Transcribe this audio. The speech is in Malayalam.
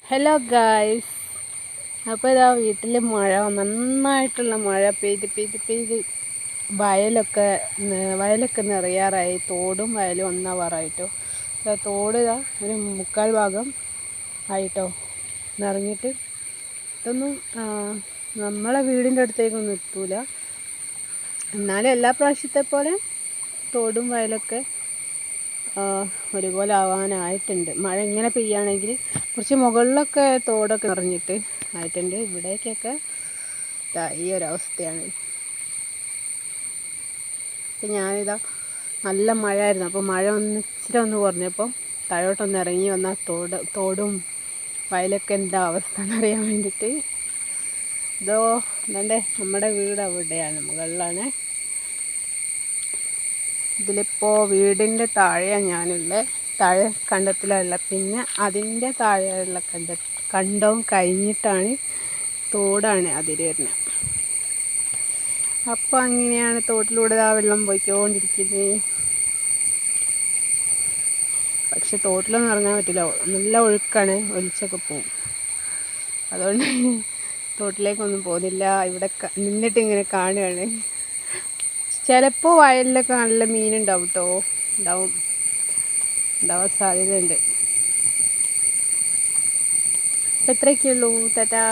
ഹലോ ഗായ്സ്, അപ്പോൾ ഇതാ വീട്ടിൽ മഴ, നന്നായിട്ടുള്ള മഴ പെയ്ത് വയലൊക്കെ നിറയാറായി. തോടും വയലും ഒന്നാവാറായിട്ടോ. തോട് ഇതാ ഒരു 3/4 ഭാഗം ആയിട്ടോ നിറഞ്ഞിട്ട്. ഇതൊന്നും നമ്മളെ വീടിൻ്റെ അടുത്തേക്കൊന്നും എത്തൂല. എന്നാലും എല്ലാ പ്രാവശ്യത്തെ പോലെ തോടും വയലൊക്കെ ഒരുപോലെ ആവാനായിട്ടുണ്ട്. മഴ ഇങ്ങനെ പെയ്യുകയാണെങ്കിൽ കുറച്ച് മുകളിലൊക്കെ തോടൊക്കെ നിറഞ്ഞിട്ട് ആയിട്ടുണ്ട്. ഇവിടേക്കൊക്കെ ഈ ഒരവസ്ഥയാണ്. ഇപ്പം ഞാനിതാ നല്ല മഴ ആയിരുന്നു. അപ്പോൾ മഴ ഇച്ചിരി കുറഞ്ഞപ്പോൾ താഴോട്ടൊന്ന് ഇറങ്ങി വന്നാൽ തോടും വയലൊക്കെ എന്താ അവസ്ഥ എന്നറിയാൻ വേണ്ടിയിട്ട്. ഇതെൻ്റെ നമ്മുടെ വീട് അവിടെയാണ്, മുകളിലാണ്. ഇതിലിപ്പോൾ വീടിൻ്റെ താഴെയാണ് ഞാനുള്ളത്, താഴെ കണ്ടത്തിലുള്ള. പിന്നെ അതിൻ്റെ താഴെയുള്ള കണ്ടവും കഴിഞ്ഞിട്ടാണ് തോടാണ് അതിൽ വരുന്നത്. അപ്പോൾ അങ്ങനെയാണ് തോട്ടിലൂടെ ആ വെള്ളം പോയിക്കൊണ്ടിരിക്കുന്നത്. പക്ഷെ തോട്ടിലൊന്നും ഇറങ്ങാൻ പറ്റില്ല, നല്ല ഒഴുക്കാണ്, ഒലിച്ചൊക്കെ പോവും. അതുകൊണ്ട് തോട്ടിലേക്കൊന്നും പോകുന്നില്ല. ഇവിടെ നിന്നിട്ട് ഇങ്ങനെ കാണുകയാണ്. ചിലപ്പോൾ വയലിലൊക്കെ നല്ല മീനുണ്ടാവും കേട്ടോ, ഉണ്ടാവാൻ സാധ്യതയുണ്ട്. അപ്പം ഇത്രയൊക്കെയുള്ളൂ. ടാറ്റാ.